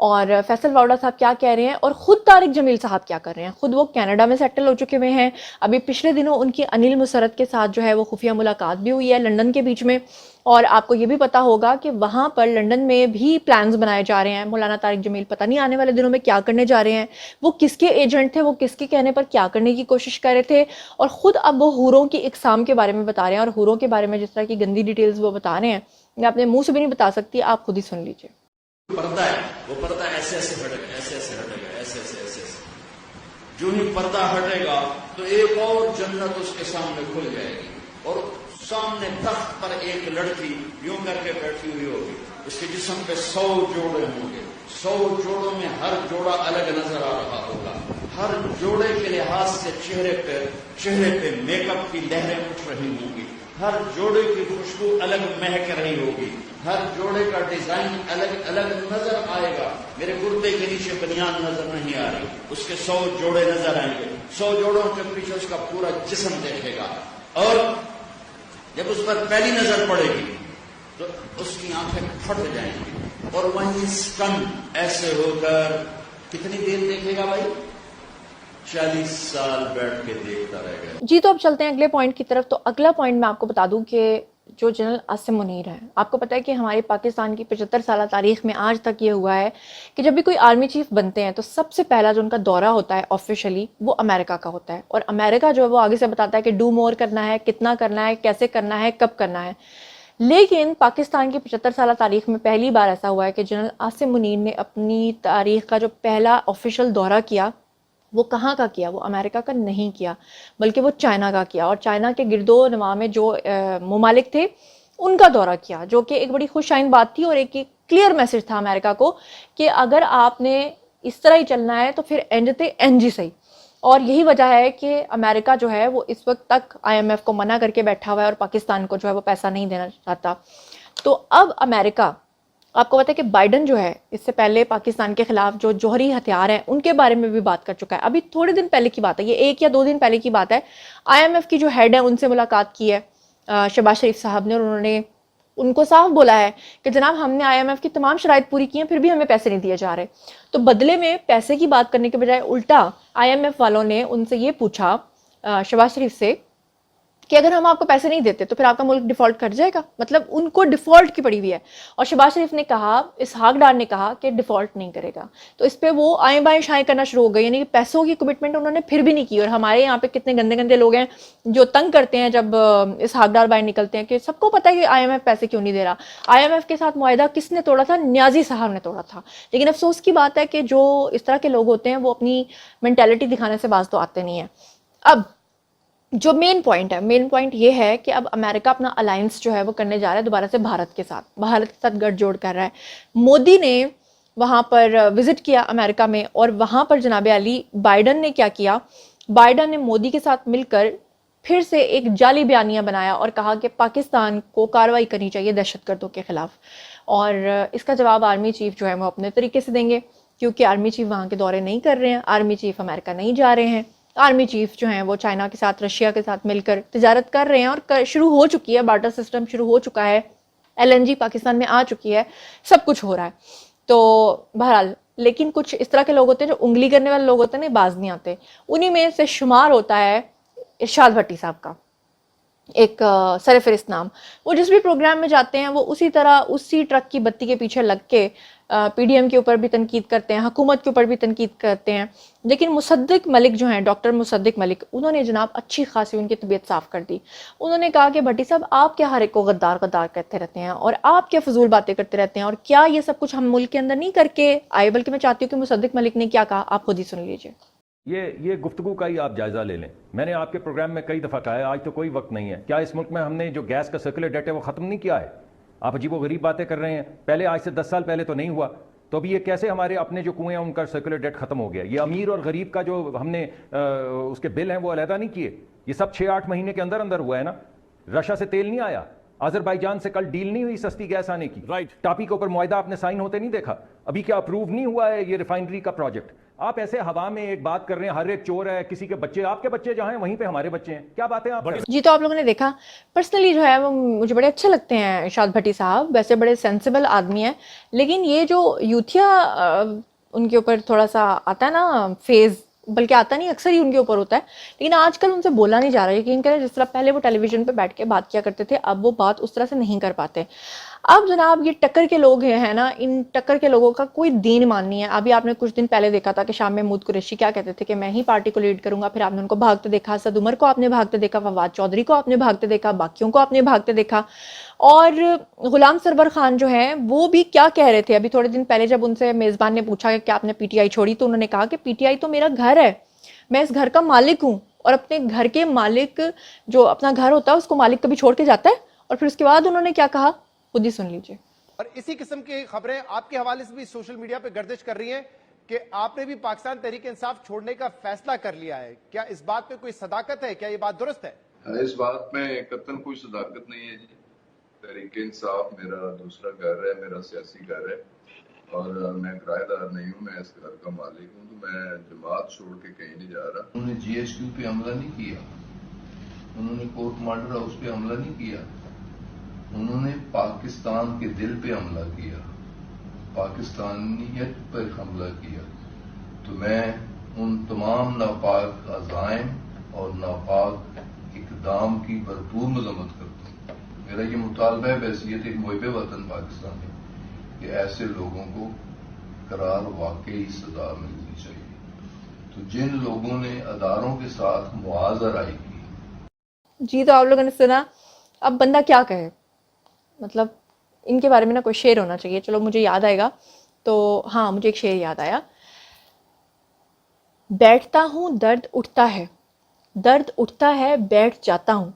اور فیصل واوڈا صاحب کیا کہہ رہے ہیں اور خود طارق جمیل صاحب کیا کر رہے ہیں. خود وہ کینیڈا میں سیٹل ہو چکے ہوئے ہیں. ابھی پچھلے دنوں ان کی انل مسرت کے ساتھ جو ہے وہ خفیہ ملاقات بھی ہوئی ہے لنڈن کے بیچ میں, اور آپ کو یہ بھی پتا ہوگا کہ وہاں پر لنڈن میں بھی پلانز بنائے جا رہے ہیں. مولانا طارق جمیل پتہ نہیں آنے والے دنوں میں کیا کرنے جا رہے ہیں, وہ کس کے ایجنٹ تھے, وہ کس کے کہنے پر کیا کرنے کی کوشش کر رہے تھے, اور خود اب وہ حوروں کی اقسام کے بارے میں بتا رہے ہیں, اور حوروں کے بارے میں جس طرح کی گندی ڈیٹیلز وہ بتا رہے ہیں میں اپنے منہ سے بھی نہیں بتا سکتی, آپ خود ہی سن لیجیے. پردہ ہے, وہ پردہ ایسے ایسے ہٹے گا, ایسے ایسے ہٹے گا, ایسے ایسے ایسے ایسے. جو ہی پردہ ہٹے گا تو ایک اور جنت اس کے سامنے کھل جائے گی, اور سامنے تخت پر ایک لڑکی یوں کر کے بیٹھی ہوئی ہوگی. اس کے جسم پہ 100 جوڑے ہوں گے, 100 جوڑوں میں ہر جوڑا الگ نظر آ رہا ہوگا. ہر جوڑے کے لحاظ سے چہرے پہ میک اپ کی لہریں اٹھ رہی ہوں گی. ہر جوڑے کی خوشبو الگ مہک رہی ہوگی. ہر جوڑے کا ڈیزائن الگ الگ نظر آئے گا. میرے کرتے کے نیچے بنیان نظر نہیں آ رہی, اس کے 100 جوڑے نظر آئیں گے. 100 جوڑوں کے پیچھے اس کا پورا جسم دیکھے گا, اور جب اس پر پہلی نظر پڑے گی تو اس کی آنکھیں پھٹ جائیں گی, اور وہیں سٹن ایسے ہو کر کتنی دیر دیکھے گا بھائی؟ 40 سال بیٹھ کے دیکھتا رہ گیا. جی, تو اب چلتے ہیں اگلے پوائنٹ کی طرف. تو اگلا پوائنٹ میں آپ کو بتا دوں کہ جو جنرل عاصم منیر ہے, آپ کو پتہ ہے کہ ہمارے پاکستان کی 75 سالہ تاریخ میں آج تک یہ ہوا ہے کہ جب بھی کوئی آرمی چیف بنتے ہیں تو سب سے پہلا جو ان کا دورہ ہوتا ہے آفیشلی وہ امریکہ کا ہوتا ہے, اور امریکہ جو ہے وہ آگے سے بتاتا ہے کہ ڈو مور کرنا ہے, کتنا کرنا ہے, کیسے کرنا ہے, کب کرنا ہے. لیکن پاکستان کی 75 سالہ تاریخ میں پہلی بار ایسا ہوا ہے کہ جنرل عاصم منیر نے اپنی تاریخ کا جو پہلا آفیشل دورہ کیا وہ کہاں کا کیا, وہ امریکہ کا نہیں کیا بلکہ وہ چائنا کا کیا, اور چائنا کے گرد و نواح میں جو ممالک تھے ان کا دورہ کیا, جو کہ ایک بڑی خوش آئند بات تھی اور ایک کلیئر میسج تھا امریکہ کو کہ اگر آپ نے اس طرح ہی چلنا ہے تو پھر اینج ہی صحیح. اور یہی وجہ ہے کہ امریکہ جو ہے وہ اس وقت تک IMF کو منع کر کے بیٹھا ہوا ہے اور پاکستان کو جو ہے وہ پیسہ نہیں دینا چاہتا. تو اب امریکہ, آپ کو پتہ ہے کہ بائیڈن جو ہے اس سے پہلے پاکستان کے خلاف جو جوہری ہتھیار ہیں ان کے بارے میں بھی بات کر چکا ہے. ابھی تھوڑے دن پہلے کی بات ہے, یہ 1 یا 2 دن پہلے کی بات ہے. IMF کی جو ہیڈ ہے ان سے ملاقات کی ہے شہباز شریف صاحب نے, اور انہوں نے ان کو صاف بولا ہے کہ جناب ہم نے IMF کی تمام شرائط پوری کی ہیں پھر بھی ہمیں پیسے نہیں دیے جا رہے. تو بدلے میں پیسے کی بات کرنے کے بجائے الٹا IMF والوں نے ان سے یہ پوچھا شہباز شریف سے کہ اگر ہم آپ کو پیسے نہیں دیتے تو پھر آپ کا ملک ڈیفالٹ کر جائے گا. مطلب ان کو ڈیفالٹ کی پڑی ہوئی ہے, اور شہباز شریف نے کہا, اسحاق ڈار نے کہا کہ ڈیفالٹ نہیں کرے گا. تو اس پہ وہ آئیں بائیں شائیں کرنا شروع ہو گئی, یعنی کہ پیسوں کی کمٹمنٹ انہوں نے پھر بھی نہیں کی. اور ہمارے یہاں پہ کتنے گندے گندے لوگ ہیں جو تنگ کرتے ہیں جب اسحاق ڈار باہر نکلتے ہیں کہ سب کو پتہ ہے کہ IMF پیسے کیوں نہیں دے رہا. IMF کے ساتھ معاہدہ کس نے توڑا تھا؟ نیازی صاحب نے توڑا تھا. لیکن افسوس کی بات ہے کہ جو اس طرح کے لوگ ہوتے ہیں وہ اپنی مینٹیلٹی دکھانے سے باز تو آتے نہیں ہیں. اب جو مین پوائنٹ یہ ہے کہ اب امریکہ اپنا الائنس جو ہے وہ کرنے جا رہا ہے دوبارہ سے بھارت کے ساتھ گٹھ جوڑ کر رہا ہے. مودی نے وہاں پر وزٹ کیا امریکہ میں, اور وہاں پر جناب علی بائیڈن نے کیا کیا, بائیڈن نے مودی کے ساتھ مل کر پھر سے ایک جعلی بیانیہ بنایا اور کہا کہ پاکستان کو کارروائی کرنی چاہیے دہشت گردوں کے خلاف, اور اس کا جواب آرمی چیف جو ہے وہ اپنے طریقے سے دیں گے کیونکہ آرمی چیف وہاں کے دورے نہیں کر رہے ہیں, آرمی چیف امریکہ نہیں جا رہے ہیں. آرمی چیف جو ہیں وہ چائنا کے ساتھ, رشیا کے ساتھ مل کر تجارت کر رہے ہیں, اور شروع ہو چکی ہے, بارٹر سسٹم شروع ہو چکا ہے, LNG پاکستان میں آ چکی ہے, سب کچھ ہو رہا ہے. تو بہرحال لیکن کچھ اس طرح کے لوگ ہوتے ہیں جو انگلی کرنے والے لوگ ہوتے ہیں, باز نہیں آتے. انہی میں سے شمار ہوتا ہے ارشاد بھٹی صاحب کا ایک سرفہرست نام. وہ جس بھی پروگرام میں جاتے ہیں وہ اسی طرح اسی ٹرک کی بتی کے پیچھے لگ کے PDM کے اوپر بھی تنقید کرتے ہیں, حکومت کے اوپر بھی تنقید کرتے ہیں. لیکن مصدق ملک جو ہیں, ڈاکٹر مصدق ملک, انہوں نے جناب اچھی خاصی ان کی طبیعت صاف کر دی. انہوں نے کہا کہ بھٹی صاحب آپ کیا ہر ایک کو غدار کہتے رہتے ہیں, اور آپ کیا فضول باتیں کرتے رہتے ہیں, اور کیا یہ سب کچھ ہم ملک کے اندر نہیں کر کے آئے, بلکہ میں چاہتی ہوں کہ مصدق ملک نے کیا کہا آپ خود ہی سن لیجیے. یہ گفتگو کا ہی آپ جائزہ لے لیں. میں نے آپ کے پروگرام میں کئی دفعہ کہا ہے, آج تو کوئی وقت نہیں ہے. کیا اس ملک میں ہم نے جو گیس کا سرکولر ڈیٹ ہے وہ ختم نہیں کیا ہے؟ آپ عجیب و غریب باتیں کر رہے ہیں. پہلے آج سے 10 سال پہلے تو نہیں ہوا, تو ابھی یہ کیسے ہمارے اپنے جو کنویں ہیں ان کا سرکولر ڈیٹ ختم ہو گیا؟ یہ امیر اور غریب کا جو ہم نے اس کے بل ہیں وہ علیحدہ نہیں کیے, یہ سب 6-8 مہینے کے اندر ہوا ہے نا. رشیا سے تیل نہیں آیا, آذربائیجان سے کل ڈیل نہیں ہوئی سستی گیس آنے کی, ٹاپی کے اوپر معاہدہ آپ نے سائن ہوتے نہیں دیکھا. ابھی کیا اپروو نہیں ہوا ہے یہ ریفائنری کا پروجیکٹ؟ آپ ایسے ہوا میں ایک بات کر رہے ہیں, ہر ایک چور ہے, کسی کے بچے, آپ کے بچے جہاں ہیں وہیں پہ ہمارے بچے ہیں, کیا باتیں آپ کر رہے ہیں؟ جی تو آپ لوگوں نے دیکھا پرسنلی جو ہے وہ مجھے بڑے اچھے لگتے ہیں ارشاد بھٹی صاحب, ویسے بڑے سینسیبل آدمی ہیں, لیکن یہ جو یوتھیا ان کے اوپر تھوڑا سا آتا ہے نا فیز, بلکہ آتا نہیں, اکثر ہی ان کے اوپر ہوتا ہے, لیکن آج کل ان سے بولا نہیں جا رہا. یقین کریں جس طرح پہلے وہ ٹیلی ویژن پہ بیٹھ کے بات کیا کرتے تھے, اب وہ بات اس طرح سے نہیں کر پاتے. اب جناب یہ ٹکر کے لوگ ہیں نا, ان ٹکر کے لوگوں کا کوئی دین مان نہیں ہے. ابھی آپ نے کچھ دن پہلے دیکھا تھا کہ شام محمود قریشی کیا کہتے تھے کہ میں ہی پارٹی کو لیڈ کروں گا, پھر آپ نے ان کو بھاگتے دیکھا, اسد عمر کو آپ نے بھاگتے دیکھا, فواد چودھری کو آپ نے بھاگتے دیکھا, باقیوں کو آپ نے بھاگتے دیکھا. اور غلام سرور خان جو ہیں وہ بھی کیا کہہ رہے تھے ابھی تھوڑے دن پہلے, جب ان سے میزبان نے پوچھا کہ آپ نے پی ٹی آئی چھوڑی, تو انہوں نے کہا کہ پی ٹی آئی تو میرا گھر ہے, میں اس گھر کا مالک ہوں, اور اپنے گھر کے مالک جو اپنا گھر ہوتا ہے اس کو مالک کبھی چھوڑ کے جاتا ہے. اور پھر اس کے بعد انہوں نے کیا کہا خود ہی سن لیجئے. اور اسی قسم کی خبریں آپ کے حوالے سے بھی سوشل میڈیا پہ گردش کر رہی ہیں کہ آپ نے بھی پاکستان تحریک انصاف چھوڑنے کا فیصلہ کر لیا ہے. کیا اس بات پہ کوئی صداقت ہے؟ کیا یہ بات درست ہے؟ اس بات میں قطعاً کوئی صداقت نہیں ہے جی. تحریک انصاف میرا دوسرا گھر ہے, میرا سیاسی گھر ہے, اور میں کرایہ دار نہیں ہوں, میں اس گھر کا مالک ہوں. تو میں جماعت چھوڑ کے کہیں نہیں جا رہا. انہوں نے جی ایچ کیو پہ حملہ نہیں کیا, انہوں نے کورٹ ماڈل ہاؤس پہ حملہ نہیں کیا, انہوں نے پاکستان کے دل پہ حملہ کیا, پاکستانیت پر حملہ کیا. تو میں ان تمام ناپاک عزائم اور ناپاک اقدام کی بھرپور مذمت کرتا ہوں. میرا یہ مطالبہ ہے بحیثیت ایک محب وطن پاکستان میں کہ ایسے لوگوں کو قرار واقعی سزا ملنی چاہیے. تو جن لوگوں نے اداروں کے ساتھ معاذرائی کی. جی تو آپ لوگوں نے سنا, اب بندہ کیا کہے, مطلب ان کے بارے میں نا کوئی شعر ہونا چاہیے. چلو مجھے یاد آئے گا, تو ہاں مجھے ایک شعر یاد آیا. بیٹھتا ہوں درد اٹھتا ہے, درد اٹھتا ہے بیٹھ جاتا ہوں,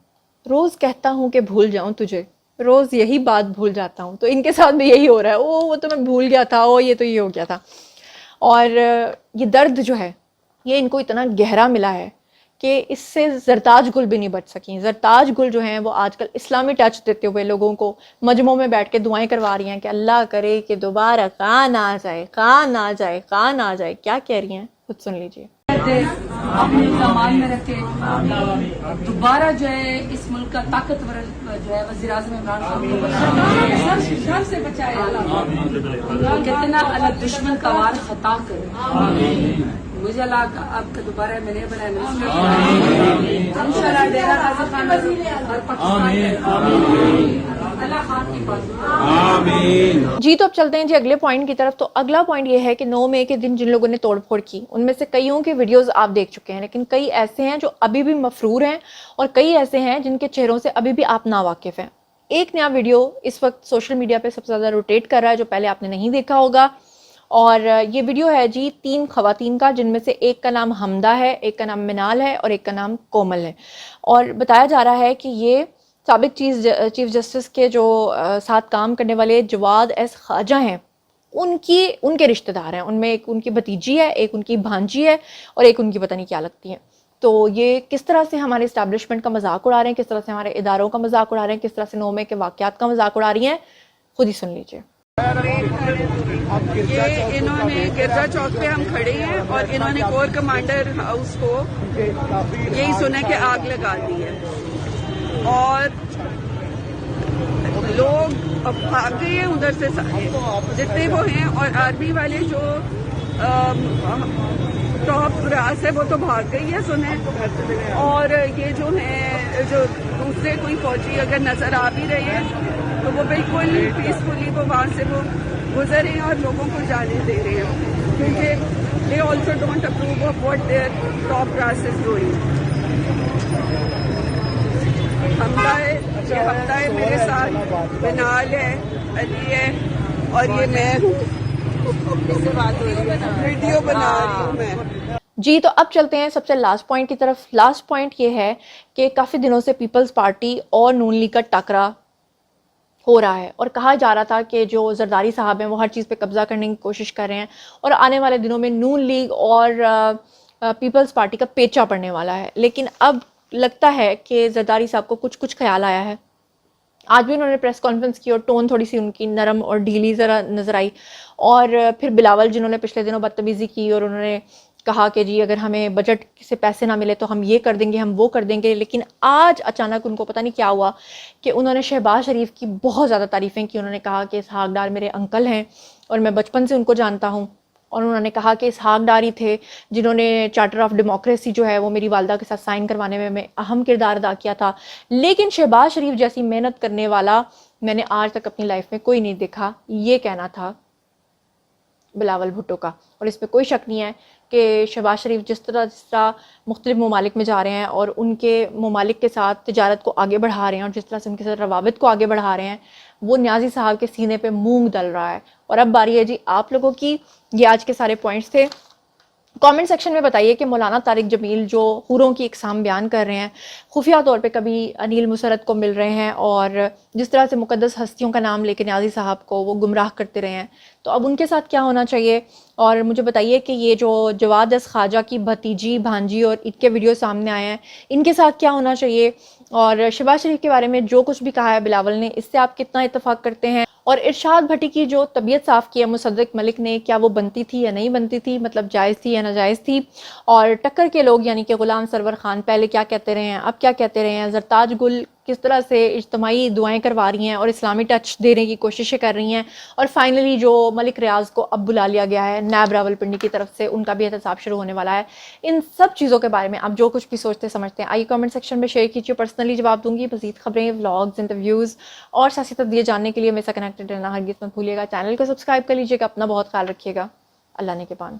روز کہتا ہوں کہ بھول جاؤں تجھے, روز یہی بات بھول جاتا ہوں. تو ان کے ساتھ بھی یہی ہو رہا ہے, وہ تو میں بھول گیا تھا, یہ تو یہ ہو گیا تھا. اور یہ درد جو ہے یہ ان کو اتنا گہرا ملا ہے کہ اس سے زرتاج گل بھی نہیں بچ سکیں. زرتاج گل جو ہیں وہ آج کل اسلامی ٹچ دیتے ہوئے لوگوں کو مجمعوں میں بیٹھ کے دعائیں کروا رہی ہیں کہ اللہ کرے کہ دوبارہ خان آ جائے, خان آ جائے, خان آ جائے. کیا کہہ رہی ہیں خود سن لیجئے. اپنے امان میں رکھے, دوبارہ جو ہے اس ملک کا طاقتور جو ہے وزیر اعظم عمران خان کو شر سے بچائے. کہتے نا اللہ دشمن کا وار خطا کرے. مجھے اللہ آپ کا دوبارہ میں نے بنایا منسٹر, انشاءاللہ ڈیرہ غازی خان اور پاکستان اللہ خان کی بات. جی تو اب چلتے ہیں جی اگلے پوائنٹ کی طرف. تو اگلا پوائنٹ یہ ہے کہ 9 مئی کے دن جن لوگوں نے توڑ پھوڑ کی ان میں سے کئیوں کی ویڈیوز آپ دیکھ چکے ہیں, لیکن کئی ایسے ہیں جو ابھی بھی مفرور ہیں, اور کئی ایسے ہیں جن کے چہروں سے ابھی بھی آپ ناواقف ہیں. ایک نیا ویڈیو اس وقت سوشل میڈیا پہ سب سے زیادہ روٹیٹ کر رہا ہے, جو پہلے آپ نے نہیں دیکھا ہوگا. اور یہ ویڈیو ہے جی 3 خواتین کا, جن میں سے ایک کا نام حمدہ ہے, ایک کا نام منال ہے, اور ایک کا نام کومل ہے. اور بتایا جا رہا ہے کہ یہ سابق چیف جسٹس کے جو ساتھ کام کرنے والے جواد ایس خواجہ ہیں ان کے رشتہ دار ہیں. ان میں ایک ان کی بھتیجی ہے, ایک ان کی بھانجی ہے, اور ایک ان کی پتہ نہیں کیا لگتی ہیں. تو یہ کس طرح سے ہمارے اسٹیبلشمنٹ کا مذاق اڑا رہے ہیں, کس طرح سے ہمارے اداروں کا مذاق اڑا رہے ہیں, کس طرح سے 9 مئی کے واقعات کا مذاق اڑا رہی ہیں, خود ہی سن لیجئے. یہ انہوں نے گرجا چوک پہ ہم کھڑے ہیں اور انہوں نے کور کمانڈر ہاؤس کو یہی سنا کہ آگ لگا دی ہے, اور لوگ اب بھاگ گئے ہیں ادھر سے جتنے وہ ہیں, اور آرمی والے جو ٹاپ راس ہے وہ تو بھاگ گئی ہے سنیں. اور یہ جو ہیں جو دوسرے کوئی فوجی اگر نظر آ بھی رہے ہیں تو وہ بالکل پیسفلی وہ وہاں سے وہ گزر رہے ہیں اور لوگوں کو جانے دے رہے ہیں, کیونکہ they also don't approve of what their top brass is doing. Hamda ہے میرے ساتھ, منال ہے, علی ہے, اور یہ میں ہوں, ویڈیو بنا رہی ہوں میں. جی تو اب چلتے ہیں سب سے لاسٹ پوائنٹ کی طرف. لاسٹ پوائنٹ یہ ہے کہ کافی دنوں سے پیپلز پارٹی اور نون لیگ کا ٹکرا ہو رہا ہے, اور کہا جا رہا تھا کہ جو زرداری صاحب ہیں وہ ہر چیز پہ قبضہ کرنے کی کوشش کر رہے ہیں, اور آنے والے دنوں میں نون لیگ اور پیپلز پارٹی کا پیچا پڑنے والا ہے. لیکن اب لگتا ہے کہ زرداری صاحب کو کچھ خیال آیا ہے. آج بھی انہوں نے پریس کانفرنس کی اور ٹون تھوڑی سی ان کی نرم اور ڈھیلی ذرا نظر آئی. اور پھر بلاول جنہوں نے پچھلے دنوں بدتمیزی کی اور انہوں نے کہا کہ جی اگر ہمیں بجٹ سے پیسے نہ ملے تو ہم یہ کر دیں گے، ہم وہ کر دیں گے. لیکن آج اچانک ان کو پتہ نہیں کیا ہوا کہ انہوں نے شہباز شریف کی بہت زیادہ تعریفیں کی. انہوں نے کہا کہ اسحاق ڈار میرے انکل ہیں اور میں بچپن سے ان کو جانتا ہوں. اور انہوں نے کہا کہ اسحاق ڈار ہی تھے جنہوں نے چارٹر آف ڈیموکریسی جو ہے وہ میری والدہ کے ساتھ سائن کروانے میں اہم کردار ادا کیا تھا. لیکن شہباز شریف جیسی محنت کرنے والا میں نے آج تک اپنی لائف میں کوئی نہیں دیکھا. یہ کہنا تھا بلاول بھٹو کا. اور اس میں کوئی شک نہیں ہے کہ شہباز شریف جس طرح مختلف ممالک میں جا رہے ہیں اور ان کے ممالک کے ساتھ تجارت کو آگے بڑھا رہے ہیں اور جس طرح سے ان کے ساتھ روابط کو آگے بڑھا رہے ہیں، وہ نیازی صاحب کے سینے پہ مونگ ڈل رہا ہے. اور اب باری ہے جی آپ لوگوں کی. یہ آج کے سارے پوائنٹس تھے. کامنٹ سیکشن میں بتائیے کہ مولانا طارق جمیل جو حوروں کی اقسام بیان کر رہے ہیں، خفیہ طور پہ کبھی انیل مسرت کو مل رہے ہیں اور جس طرح سے مقدس ہستیوں کا نام لے کے نیازی صاحب کو وہ گمراہ کرتے رہے ہیں، تو اب ان کے ساتھ کیا ہونا چاہیے. اور مجھے بتائیے کہ یہ جو جواد اس خواجہ کی بھتیجی بھانجی اور ان کے ویڈیو سامنے آئے ہیں، ان کے ساتھ کیا ہونا چاہیے. اور شہباز شریف کے بارے میں جو کچھ بھی کہا ہے بلاول نے، اس سے آپ کتنا اتفاق کرتے ہیں. اور ارشاد بھٹی کی جو طبیعت صاف کی ہے مصدق ملک نے، کیا وہ بنتی تھی یا نہیں بنتی تھی، مطلب جائز تھی یا ناجائز تھی. اور ٹکر کے لوگ یعنی کہ غلام سرور خان پہلے کیا کہتے رہے ہیں، اب کیا کہتے رہے ہیں. زرتاج گل کس طرح سے اجتماعی دعائیں کروا رہی ہیں اور اسلامی ٹچ دینے کی کوششیں کر رہی ہیں. اور فائنلی جو ملک ریاض کو اب بلا لیا گیا ہے نیب راولپنڈی کی طرف سے، ان کا بھی احتساب شروع ہونے والا ہے. ان سب چیزوں کے بارے میں آپ جو کچھ بھی سوچتے سمجھتے ہیں آئیے کامنٹ سیکشن میں شیئر کیجیے. پرسنلی جواب دوں گی. مزید خبریں، ولاگز، انٹرویوز اور سیاسی تبدیلی جاننے کے لیے میرے ساتھ کنیکٹڈ رہنا ہرگز مت بھولیے گا. چینل کو سبسکرائب کر لیجیے گا. اپنا بہت خیال رکھیے گا. اللہ نے کے پان.